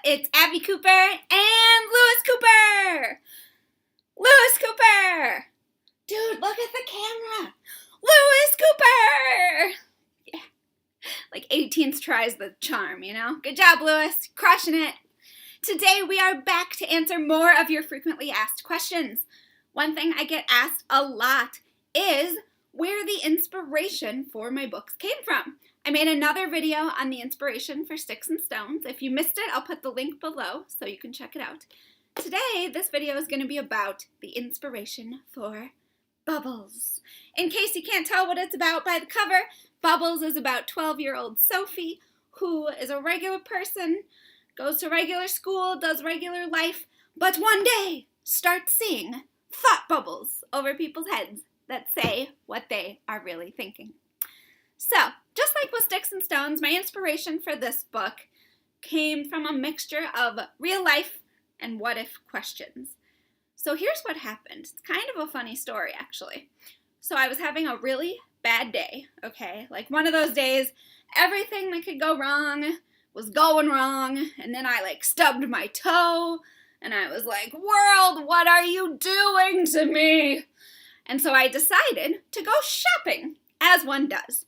It's Abby Cooper and Lewis Cooper! Lewis Cooper! Dude, look at the camera! Lewis Cooper! Yeah, like 18th tries the charm, you know? Good job, Lewis. Crushing it. Today we are back to answer more of your frequently asked questions. One thing I get asked a lot is where the inspiration for my books came from. I made another video on the inspiration for Sticks and Stones. If you missed it, I'll put the link below so you can check it out. Today, this video is going to be about the inspiration for Bubbles. In case you can't tell what it's about by the cover, Bubbles is about 12-year-old Sophie, who is a regular person, goes to regular school, does regular life, but one day starts seeing thought bubbles over people's heads that say what they are really thinking. So, just like with Sticks and Stones, my inspiration for this book came from a mixture of real life and what-if questions. So here's what happened. It's kind of a funny story, actually. So I was having a really bad day, okay? Like one of those days, everything that could go wrong was going wrong, and then I stubbed my toe, and I was like, world, what are you doing to me? And so I decided to go shopping, as one does.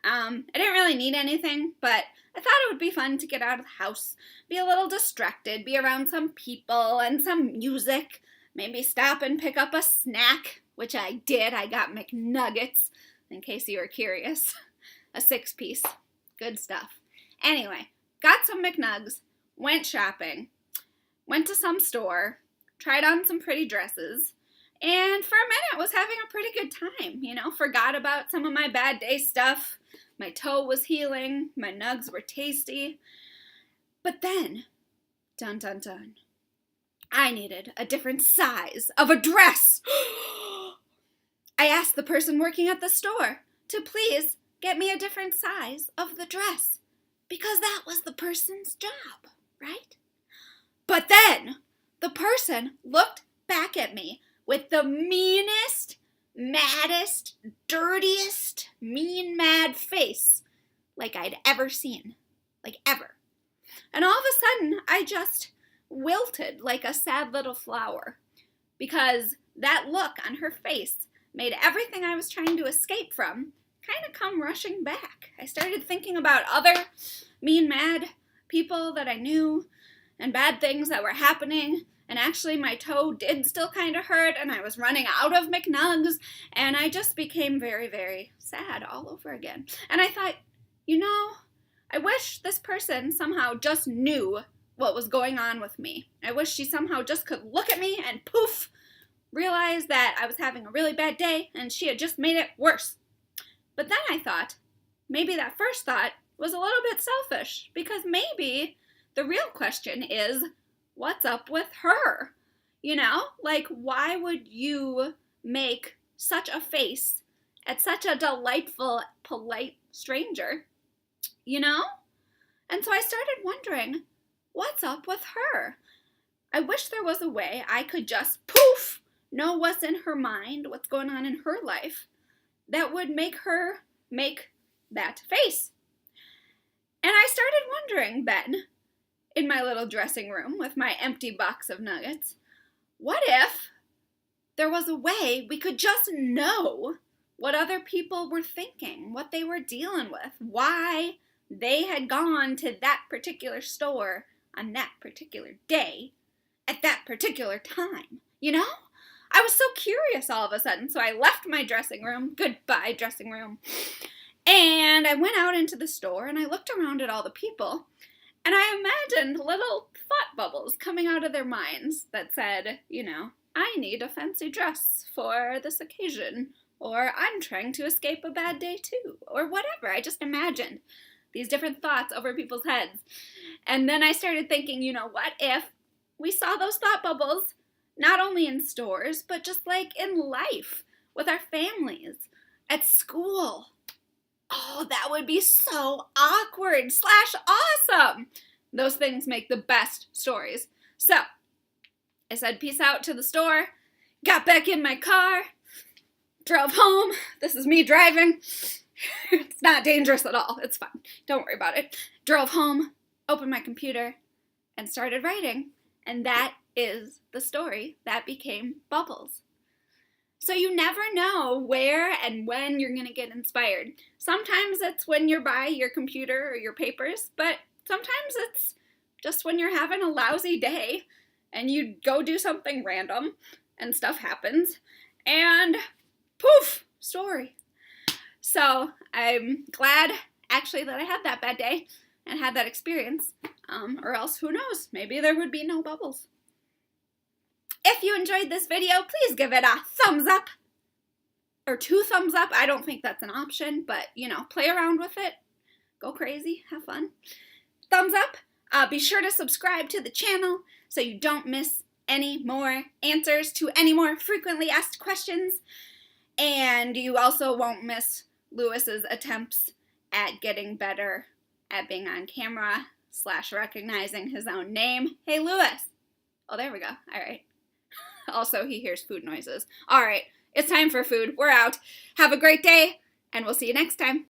I didn't really need anything, but I thought it would be fun to get out of the house, be a little distracted, be around some people and some music, maybe stop and pick up a snack, which I did. I got McNuggets, in case you were curious. A 6-piece. Good stuff. Anyway, got some McNugs, went shopping, went to some store, tried on some pretty dresses, and for a minute was having a pretty good time, you know, forgot about some of my bad day stuff. My toe was healing, my nugs were tasty. But then, dun dun dun, I needed a different size of a dress. I asked the person working at the store to please get me a different size of the dress, because that was the person's job, right? But then, the person looked back at me with the meanest, maddest, dirtiest, mean, mad face like I'd ever seen. Like, ever. And all of a sudden, I just wilted like a sad little flower, because that look on her face made everything I was trying to escape from kind of come rushing back. I started thinking about other mean, mad people that I knew and bad things that were happening. And actually, my toe did still kind of hurt, and I was running out of McNugs, and I just became very, very sad all over again. And I thought, you know, I wish this person somehow just knew what was going on with me. I wish she somehow just could look at me and poof, realize that I was having a really bad day, and she had just made it worse. But then I thought, maybe that first thought was a little bit selfish, because maybe the real question is, what's up with her? You know, like, why would you make such a face at such a delightful, polite stranger? You know? And so I started wondering, what's up with her? I wish there was a way I could just poof, know what's in her mind, what's going on in her life, that would make her make that face. And I started wondering then, in my little dressing room with my empty box of nuggets, what if there was a way we could just know what other people were thinking, what they were dealing with, why they had gone to that particular store on that particular day at that particular time, you know? I was so curious all of a sudden, so I left my dressing room, goodbye dressing room, and I went out into the store and I looked around at all the people. And I imagined little thought bubbles coming out of their minds that said, you know, I need a fancy dress for this occasion, or I'm trying to escape a bad day too, or whatever. I just imagined these different thoughts over people's heads. And then I started thinking, you know, what if we saw those thought bubbles not only in stores, but just like in life, with our families, at school? Oh, that would be so awkward / awesome. Those things make the best stories. So, I said peace out to the store, got back in my car, drove home. This is me driving. It's not dangerous at all. It's fine. Don't worry about it. Drove home, opened my computer, and started writing. And that is the story that became Bubbles. So you never know where and when you're going to get inspired. Sometimes it's when you're by your computer or your papers, but sometimes it's just when you're having a lousy day and you go do something random and stuff happens and poof, story. So I'm glad actually that I had that bad day and had that experience, or else who knows, maybe there would be no Bubbles. If you enjoyed this video, please give it a thumbs up or 2 thumbs up. I don't think that's an option, but you know, play around with it. Go crazy, have fun. Thumbs up. Be sure to subscribe to the channel so you don't miss any more answers to any more frequently asked questions. And you also won't miss Lewis's attempts at getting better at being on camera / recognizing his own name. Hey, Lewis. Oh, there we go. All right. Also, he hears food noises. All right, it's time for food. We're out. Have a great day, and we'll see you next time.